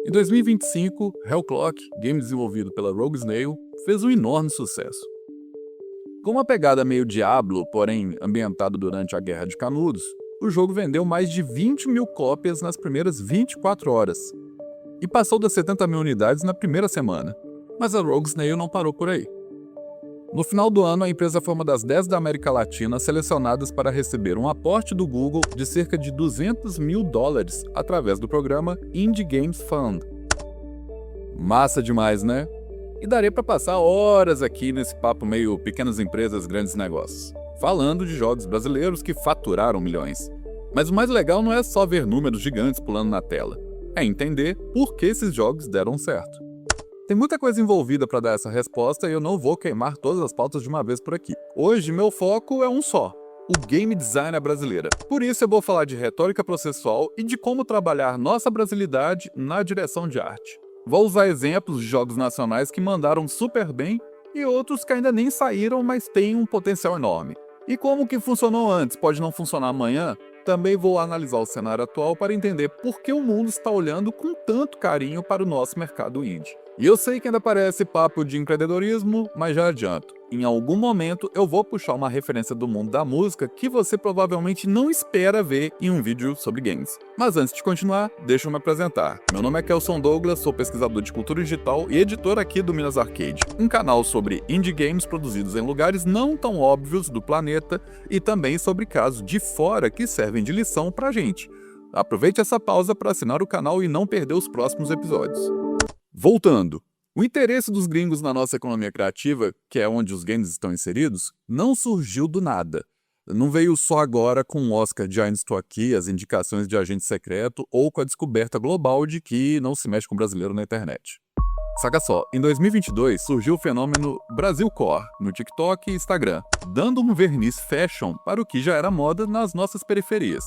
Em 2025, Hellclock, game desenvolvido pela Rogue Snail, fez um enorme sucesso. Com uma pegada meio Diablo, porém ambientado durante a Guerra de Canudos, o jogo vendeu mais de 20 mil cópias nas primeiras 24 horas e passou das 70 mil unidades na primeira semana. Mas a Rogue Snail não parou por aí. No final do ano, a empresa foi uma das 10 da América Latina selecionadas para receber um aporte do Google de cerca de $200 mil através do programa Indie Games Fund. Massa demais, né? E daria para passar horas aqui nesse papo meio pequenas empresas, grandes negócios, falando de jogos brasileiros que faturaram milhões. Mas o mais legal não é só ver números gigantes pulando na tela, é entender por que esses jogos deram certo. Tem muita coisa envolvida para dar essa resposta e eu não vou queimar todas as pautas de uma vez por aqui. Hoje, meu foco é um só: o game design brasileira. Por isso eu vou falar de retórica processual e de como trabalhar nossa brasilidade na direção de arte. Vou usar exemplos de jogos nacionais que mandaram super bem e outros que ainda nem saíram, mas têm um potencial enorme. E como o que funcionou antes pode não funcionar amanhã, também vou analisar o cenário atual para entender por que o mundo está olhando com tanto carinho para o nosso mercado indie. E eu sei que ainda parece papo de empreendedorismo, mas já adianto. Em algum momento eu vou puxar uma referência do mundo da música que você provavelmente não espera ver em um vídeo sobre games. Mas antes de continuar, deixa eu me apresentar. Meu nome é Kelson Douglas, sou pesquisador de cultura digital e editor aqui do Minas Arcade, um canal sobre indie games produzidos em lugares não tão óbvios do planeta e também sobre casos de fora que servem de lição pra gente. Aproveite essa pausa para assinar o canal e não perder os próximos episódios. Voltando, o interesse dos gringos na nossa economia criativa, que é onde os games estão inseridos, não surgiu do nada. Não veio só agora com o Oscar de Ainda Estou Aqui, as indicações de Agente Secreto ou com a descoberta global de que não se mexe com brasileiro na internet. Saca só, em 2022 surgiu o fenômeno Brasil Core no TikTok e Instagram, dando um verniz fashion para o que já era moda nas nossas periferias.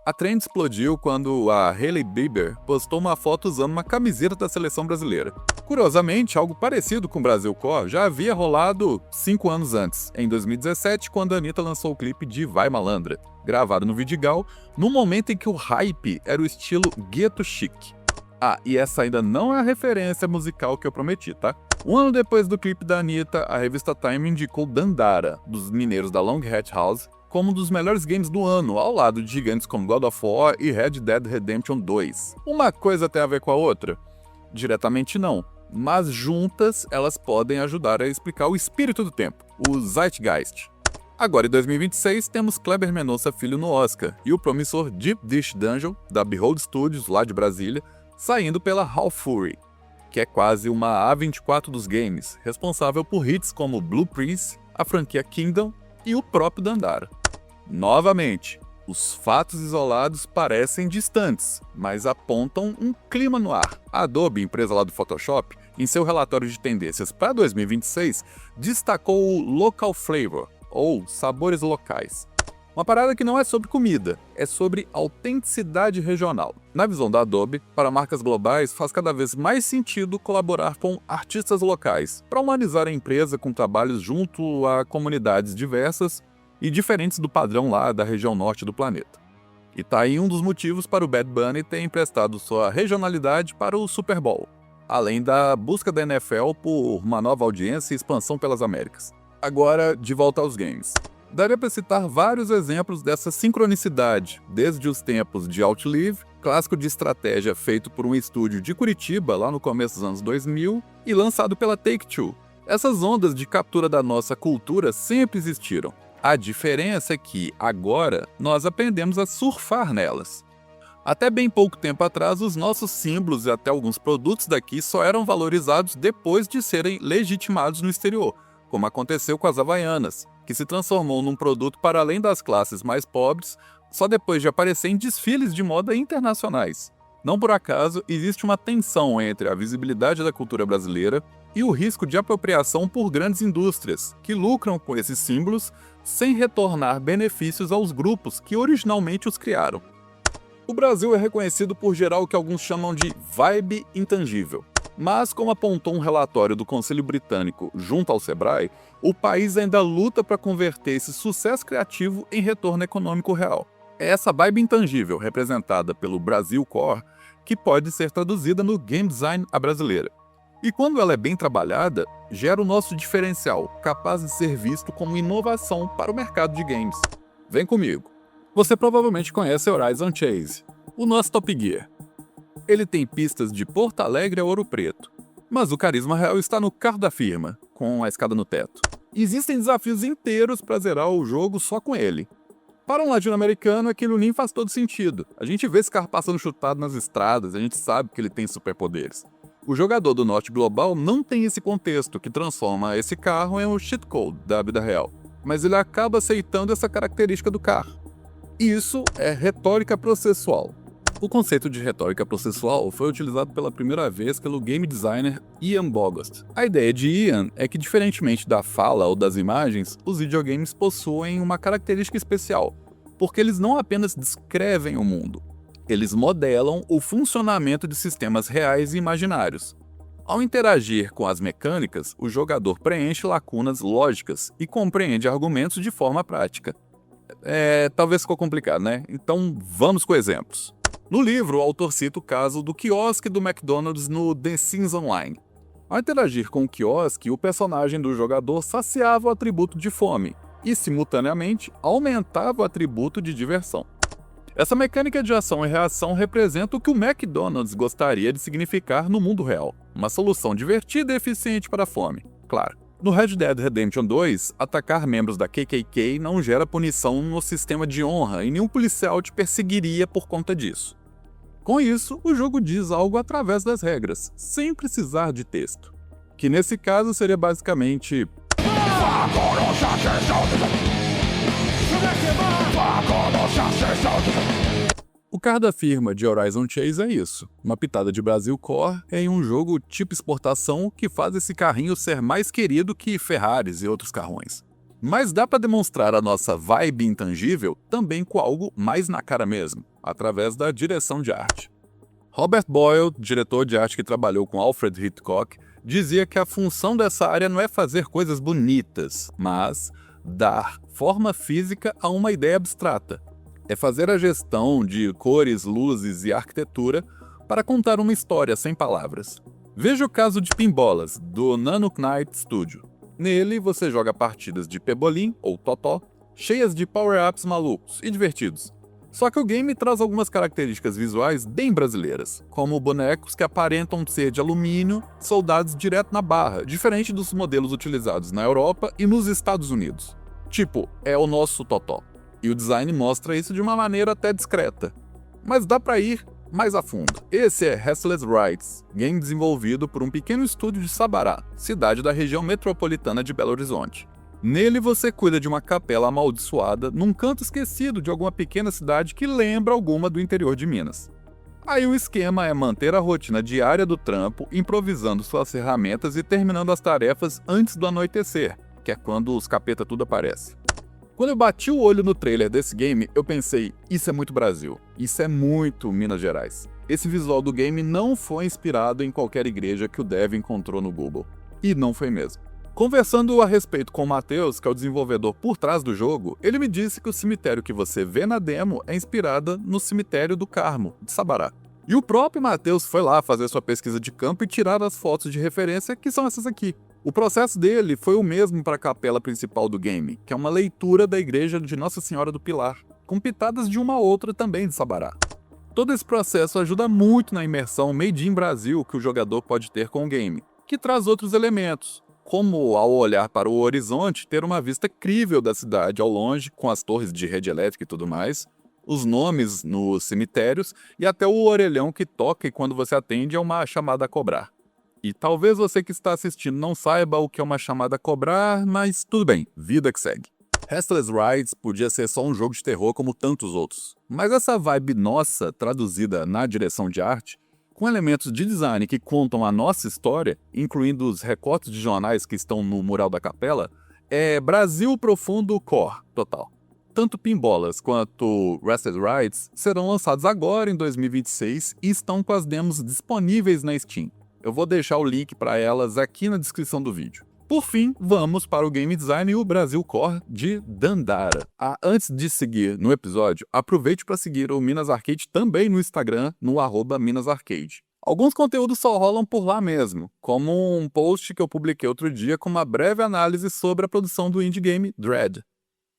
A trend explodiu quando a Hailey Bieber postou uma foto usando uma camiseta da seleção brasileira. Curiosamente, algo parecido com o Brasil Core já havia rolado 5 anos antes, em 2017, quando a Anitta lançou o clipe de Vai Malandra, gravado no Vidigal, no momento em que o hype era o estilo gueto chic. Ah, e essa ainda não é a referência musical que eu prometi, tá? Um ano depois do clipe da Anitta, a revista Time indicou Dandara, dos mineiros da Long Hat House, como um dos melhores games do ano, ao lado de gigantes como God of War e Red Dead Redemption 2. Uma coisa tem a ver com a outra? Diretamente não, mas juntas elas podem ajudar a explicar o espírito do tempo, o Zeitgeist. Agora em 2026 temos Kleber Mendonça Filho no Oscar e o promissor Deep Dish Dungeon, da Behold Studios, lá de Brasília, saindo pela Half Fury, que é quase uma A24 dos games, responsável por hits como Blue Prince, a franquia Kingdom e o próprio Dandara. Novamente, os fatos isolados parecem distantes, mas apontam um clima no ar. A Adobe, empresa lá do Photoshop, em seu relatório de tendências para 2026, destacou o Local Flavor, ou sabores locais. Uma parada que não é sobre comida, é sobre autenticidade regional. Na visão da Adobe, para marcas globais faz cada vez mais sentido colaborar com artistas locais, para humanizar a empresa com trabalhos junto a comunidades diversas e diferentes do padrão lá da região norte do planeta. E tá aí um dos motivos para o Bad Bunny ter emprestado sua regionalidade para o Super Bowl, além da busca da NFL por uma nova audiência e expansão pelas Américas. Agora, de volta aos games. Daria para citar vários exemplos dessa sincronicidade, desde os tempos de Outlive, clássico de estratégia feito por um estúdio de Curitiba lá no começo dos anos 2000 e lançado pela Take-Two. Essas ondas de captura da nossa cultura sempre existiram. A diferença é que, agora, nós aprendemos a surfar nelas. Até bem pouco tempo atrás, os nossos símbolos e até alguns produtos daqui só eram valorizados depois de serem legitimados no exterior, como aconteceu com as Havaianas, que se transformou num produto para além das classes mais pobres só depois de aparecer em desfiles de moda internacionais. Não por acaso, existe uma tensão entre a visibilidade da cultura brasileira e o risco de apropriação por grandes indústrias, que lucram com esses símbolos sem retornar benefícios aos grupos que originalmente os criaram. O Brasil é reconhecido por gerar o que alguns chamam de vibe intangível. Mas, como apontou um relatório do Conselho Britânico junto ao Sebrae, o país ainda luta para converter esse sucesso criativo em retorno econômico real. É essa vibe intangível, representada pelo Brasil Core, que pode ser traduzida no game design à brasileira. E quando ela é bem trabalhada, gera o nosso diferencial, capaz de ser visto como inovação para o mercado de games. Vem comigo. Você provavelmente conhece Horizon Chase, o nosso Top Gear. Ele tem pistas de Porto Alegre a Ouro Preto, mas o carisma real está no carro da firma, com a escada no teto. Existem desafios inteiros para zerar o jogo só com ele. Para um latino-americano, aquilo nem faz todo sentido. A gente vê esse carro passando chutado nas estradas, a gente sabe que ele tem superpoderes. O jogador do Norte Global não tem esse contexto que transforma esse carro em um cheat code da vida real, mas ele acaba aceitando essa característica do carro. Isso é retórica processual. O conceito de retórica processual foi utilizado pela primeira vez pelo game designer Ian Bogost. A ideia de Ian é que, diferentemente da fala ou das imagens, os videogames possuem uma característica especial, porque eles não apenas descrevem o mundo, eles modelam o funcionamento de sistemas reais e imaginários. Ao interagir com as mecânicas, o jogador preenche lacunas lógicas e compreende argumentos de forma prática. Talvez ficou complicado, né? Então vamos com exemplos. No livro, o autor cita o caso do quiosque do McDonald's no The Sims Online. Ao interagir com o quiosque, o personagem do jogador saciava o atributo de fome e, simultaneamente, aumentava o atributo de diversão. Essa mecânica de ação e reação representa o que o McDonald's gostaria de significar no mundo real, uma solução divertida e eficiente para a fome, claro. No Red Dead Redemption 2, atacar membros da KKK não gera punição no sistema de honra e nenhum policial te perseguiria por conta disso. Com isso, o jogo diz algo através das regras, sem precisar de texto. Que nesse caso seria basicamente... O carro da firma de Horizon Chase é isso, uma pitada de Brasil Core em um jogo tipo exportação que faz esse carrinho ser mais querido que Ferraris e outros carrões. Mas dá para demonstrar a nossa vibe intangível também com algo mais na cara mesmo, através da direção de arte. Robert Boyle, diretor de arte que trabalhou com Alfred Hitchcock, dizia que a função dessa área não é fazer coisas bonitas, mas dar forma física a uma ideia abstrata. É fazer a gestão de cores, luzes e arquitetura para contar uma história sem palavras. Veja o caso de Pinbolas, do Nanook Night Studio. Nele, você joga partidas de pebolim, ou totó, cheias de power-ups malucos e divertidos. Só que o game traz algumas características visuais bem brasileiras, como bonecos que aparentam ser de alumínio soldados direto na barra, diferente dos modelos utilizados na Europa e nos Estados Unidos. Tipo, é o nosso totó. E o design mostra isso de uma maneira até discreta. Mas dá pra ir mais a fundo. Esse é Restless Rights, game desenvolvido por um pequeno estúdio de Sabará, cidade da região metropolitana de Belo Horizonte. Nele você cuida de uma capela amaldiçoada num canto esquecido de alguma pequena cidade que lembra alguma do interior de Minas. Aí o esquema é manter a rotina diária do trampo, improvisando suas ferramentas e terminando as tarefas antes do anoitecer, que é quando os capeta tudo aparece. Quando eu bati o olho no trailer desse game, eu pensei, isso é muito Brasil, isso é muito Minas Gerais. Esse visual do game não foi inspirado em qualquer igreja que o dev encontrou no Google. E não foi mesmo. Conversando a respeito com o Matheus, que é o desenvolvedor por trás do jogo, ele me disse que o cemitério que você vê na demo é inspirada no cemitério do Carmo, de Sabará. E o próprio Matheus foi lá fazer sua pesquisa de campo e tirar as fotos de referência, que são essas aqui. O processo dele foi o mesmo para a capela principal do game, que é uma leitura da igreja de Nossa Senhora do Pilar, com pitadas de uma outra também de Sabará. Todo esse processo ajuda muito na imersão Made in Brasil que o jogador pode ter com o game, que traz outros elementos, como ao olhar para o horizonte ter uma vista crível da cidade ao longe, com as torres de rede elétrica e tudo mais, os nomes nos cemitérios e até o orelhão que toca e quando você atende é uma chamada a cobrar. E talvez você que está assistindo não saiba o que é uma chamada a cobrar, mas tudo bem, vida que segue. Restless Rights podia ser só um jogo de terror como tantos outros, mas essa vibe nossa, traduzida na direção de arte, com elementos de design que contam a nossa história, incluindo os recortes de jornais que estão no mural da capela, é Brasil Profundo Core total. Tanto Pinbolas quanto Restless Rights serão lançados agora em 2026 e estão com as demos disponíveis na Steam. Eu vou deixar o link para elas aqui na descrição do vídeo. Por fim, vamos para o Game Design e o Brasil Core de Dandara. Antes de seguir no episódio, aproveite para seguir o Minas Arcade também no Instagram, no @MinasArcade. Alguns conteúdos só rolam por lá mesmo, como um post que eu publiquei outro dia com uma breve análise sobre a produção do indie game Dread.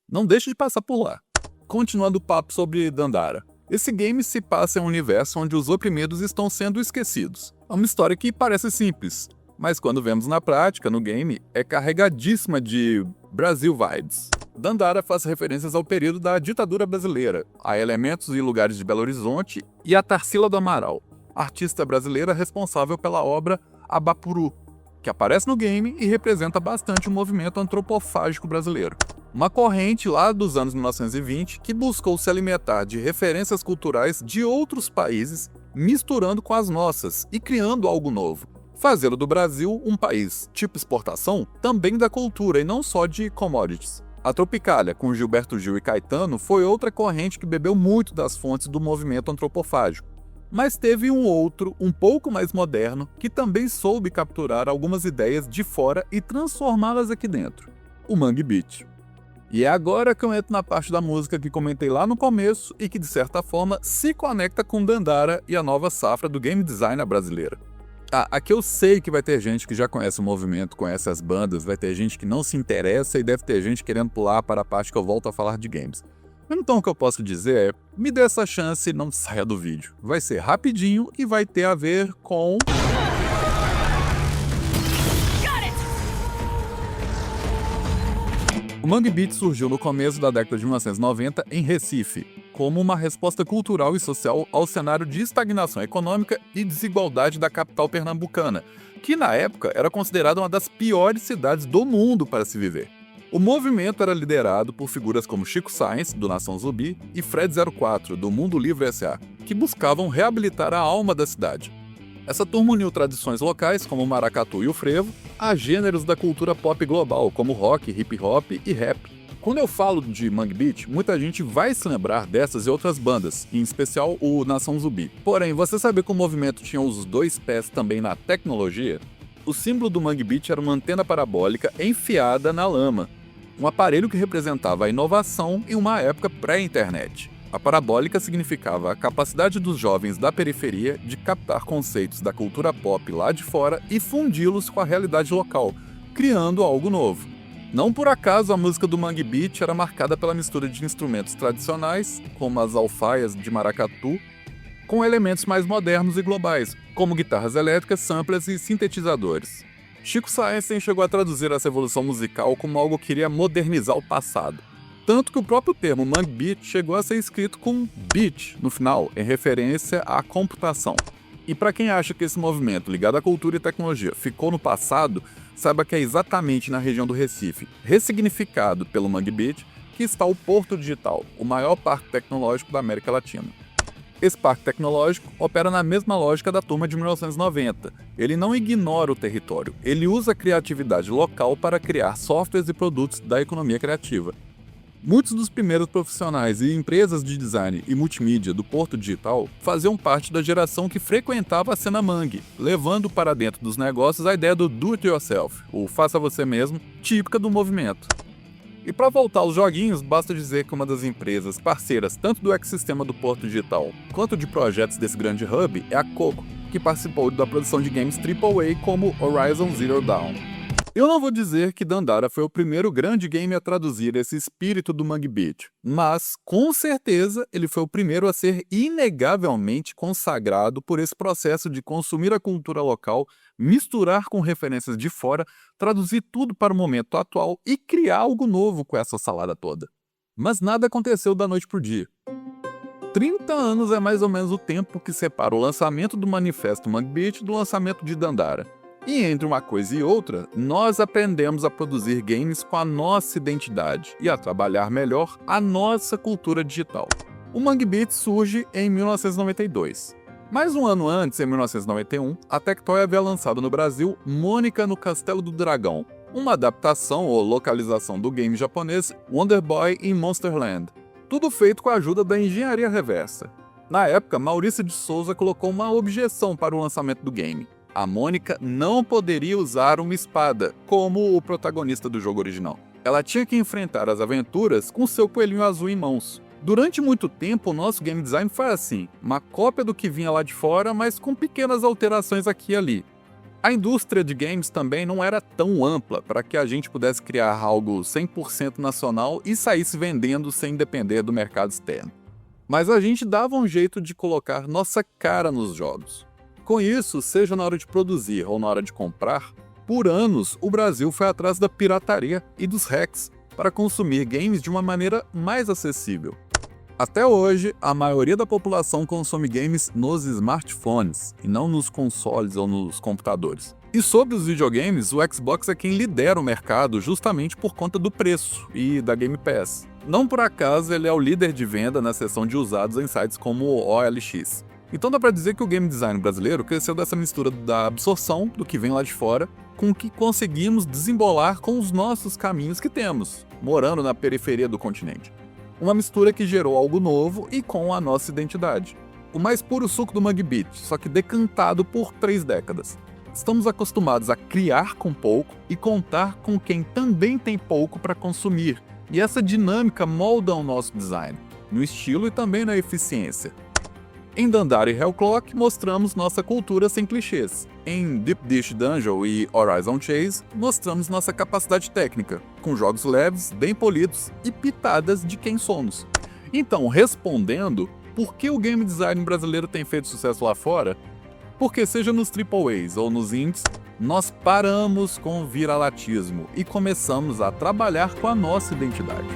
Não deixe de passar por lá. Continuando o papo sobre Dandara. Esse game se passa em um universo onde os oprimidos estão sendo esquecidos. É uma história que parece simples, mas quando vemos na prática, no game, é carregadíssima de Brasil vibes. Dandara faz referências ao período da ditadura brasileira, a elementos e lugares de Belo Horizonte e a Tarsila do Amaral, artista brasileira responsável pela obra Abapuru, que aparece no game e representa bastante o movimento antropofágico brasileiro. Uma corrente lá dos anos 1920 que buscou se alimentar de referências culturais de outros países, misturando com as nossas e criando algo novo. Fazendo do Brasil um país tipo exportação também da cultura e não só de commodities. A Tropicália, com Gilberto Gil e Caetano, foi outra corrente que bebeu muito das fontes do movimento antropofágico. Mas teve um outro, um pouco mais moderno, que também soube capturar algumas ideias de fora e transformá-las aqui dentro. O Mangue Beat. E é agora que eu entro na parte da música que comentei lá no começo e que, de certa forma, se conecta com Dandara e a nova safra do game design brasileira. Aqui eu sei que vai ter gente que já conhece o movimento, conhece as bandas, vai ter gente que não se interessa e deve ter gente querendo pular para a parte que eu volto a falar de games. Então o que eu posso dizer é, me dê essa chance e não saia do vídeo. Vai ser rapidinho e vai ter a ver com... O Mangue Beat surgiu no começo da década de 1990 em Recife, como uma resposta cultural e social ao cenário de estagnação econômica e desigualdade da capital pernambucana, que na época era considerada uma das piores cidades do mundo para se viver. O movimento era liderado por figuras como Chico Science, do Nação Zumbi, e Fred 04, do Mundo Livre S.A., que buscavam reabilitar a alma da cidade. Essa turma uniu tradições locais, como o maracatu e o frevo, a gêneros da cultura pop global, como rock, hip hop e rap. Quando eu falo de Mangue Beat, muita gente vai se lembrar dessas e outras bandas, em especial o Nação Zumbi. Porém, você sabia que o movimento tinha os dois pés também na tecnologia? O símbolo do Mangue Beat era uma antena parabólica enfiada na lama, um aparelho que representava a inovação em uma época pré-internet. A parabólica significava a capacidade dos jovens da periferia de captar conceitos da cultura pop lá de fora e fundi-los com a realidade local, criando algo novo. Não por acaso a música do Mangue Beat era marcada pela mistura de instrumentos tradicionais, como as alfaias de maracatu, com elementos mais modernos e globais, como guitarras elétricas, samplers e sintetizadores. Chico Science chegou a traduzir essa evolução musical como algo que iria modernizar o passado. Tanto que o próprio termo Mangue Beat chegou a ser escrito com beat no final, em referência à computação. E para quem acha que esse movimento ligado à cultura e tecnologia ficou no passado, saiba que é exatamente na região do Recife, ressignificado pelo Mangue Beat, que está o Porto Digital, o maior parque tecnológico da América Latina. Esse parque tecnológico opera na mesma lógica da turma de 1990. Ele não ignora o território, ele usa a criatividade local para criar softwares e produtos da economia criativa. Muitos dos primeiros profissionais e empresas de design e multimídia do Porto Digital faziam parte da geração que frequentava a cena Mangue, levando para dentro dos negócios a ideia do do-it-yourself, o faça você mesmo, típica do movimento. E para voltar aos joguinhos, basta dizer que uma das empresas parceiras tanto do ecossistema do Porto Digital quanto de projetos desse grande hub é a Coco, que participou da produção de games AAA como Horizon Zero Dawn. Eu não vou dizer que Dandara foi o primeiro grande game a traduzir esse espírito do Mangue Beat, mas, com certeza, ele foi o primeiro a ser inegavelmente consagrado por esse processo de consumir a cultura local, misturar com referências de fora, traduzir tudo para o momento atual e criar algo novo com essa salada toda. Mas nada aconteceu da noite pro dia. 30 anos é mais ou menos o tempo que separa o lançamento do manifesto Mangue Beat do lançamento de Dandara. E entre uma coisa e outra, nós aprendemos a produzir games com a nossa identidade e a trabalhar melhor a nossa cultura digital. O Mangue Beat surge em 1992. Mais um ano antes, em 1991, a Tectoy havia lançado no Brasil Mônica no Castelo do Dragão, uma adaptação ou localização do game japonês Wonder Boy in Monsterland. Tudo feito com a ajuda da engenharia reversa. Na época, Maurício de Souza colocou uma objeção para o lançamento do game. A Mônica não poderia usar uma espada, como o protagonista do jogo original. Ela tinha que enfrentar as aventuras com seu coelhinho azul em mãos. Durante muito tempo, o nosso game design foi assim, uma cópia do que vinha lá de fora, mas com pequenas alterações aqui e ali. A indústria de games também não era tão ampla para que a gente pudesse criar algo 100% nacional e saísse vendendo sem depender do mercado externo. Mas a gente dava um jeito de colocar nossa cara nos jogos. Com isso, seja na hora de produzir ou na hora de comprar, por anos o Brasil foi atrás da pirataria e dos hacks para consumir games de uma maneira mais acessível. Até hoje, a maioria da população consome games nos smartphones, e não nos consoles ou nos computadores. E sobre os videogames, o Xbox é quem lidera o mercado justamente por conta do preço e da Game Pass. Não por acaso ele é o líder de venda na seção de usados em sites como o OLX. Então dá pra dizer que o game design brasileiro cresceu dessa mistura da absorção do que vem lá de fora com o que conseguimos desembolar com os nossos caminhos que temos, morando na periferia do continente. Uma mistura que gerou algo novo e com a nossa identidade. O mais puro suco do Mangue Beat, só que decantado por 3 décadas. Estamos acostumados a criar com pouco e contar com quem também tem pouco para consumir. E essa dinâmica molda o nosso design, no estilo e também na eficiência. Em Dandara e Hellclock mostramos nossa cultura sem clichês. Em Deep Dish Dungeon e Horizon Chase mostramos nossa capacidade técnica, com jogos leves, bem polidos e pitadas de quem somos. Então, respondendo, por que o game design brasileiro tem feito sucesso lá fora? Porque seja nos AAAs ou nos indies, nós paramos com o viralatismo e começamos a trabalhar com a nossa identidade.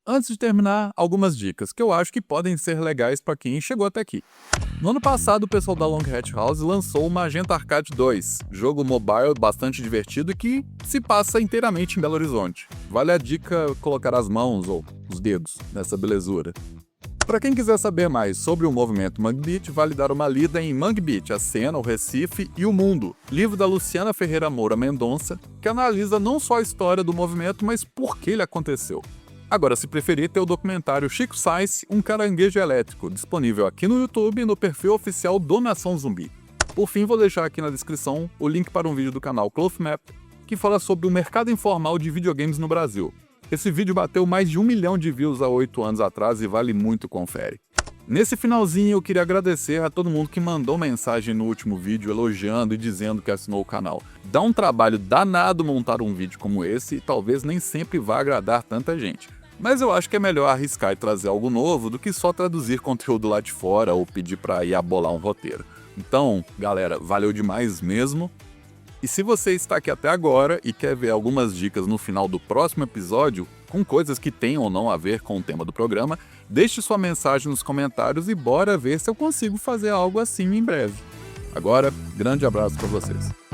Antes de terminar, algumas dicas que eu acho que podem ser legais para quem chegou até aqui. No ano passado, o pessoal da Long Hat House lançou o Magenta Arcade 2, jogo mobile bastante divertido e que se passa inteiramente em Belo Horizonte. Vale a dica colocar as mãos ou os dedos nessa belezura. Para quem quiser saber mais sobre o movimento Mangue Beat, vale dar uma lida em Mangue Beat, a cena, o Recife e o mundo, livro da Luciana Ferreira Moura Mendonça, que analisa não só a história do movimento, mas por que ele aconteceu. Agora, se preferir, tem o documentário Chico Science, um caranguejo elétrico, disponível aqui no YouTube e no perfil oficial do Nação Zumbi. Por fim, vou deixar aqui na descrição o link para um vídeo do canal Cloth Map, que fala sobre o mercado informal de videogames no Brasil. Esse vídeo bateu mais de 1 milhão de views há 8 anos atrás e vale muito, confere. Nesse finalzinho, eu queria agradecer a todo mundo que mandou mensagem no último vídeo elogiando e dizendo que assinou o canal. Dá um trabalho danado montar um vídeo como esse e talvez nem sempre vá agradar tanta gente. Mas eu acho que é melhor arriscar e trazer algo novo do que só traduzir conteúdo lá de fora ou pedir pra ir abolar um roteiro. Então, galera, valeu demais mesmo. E se você está aqui até agora e quer ver algumas dicas no final do próximo episódio, com coisas que tenham ou não a ver com o tema do programa, deixe sua mensagem nos comentários e bora ver se eu consigo fazer algo assim em breve. Agora, grande abraço para vocês.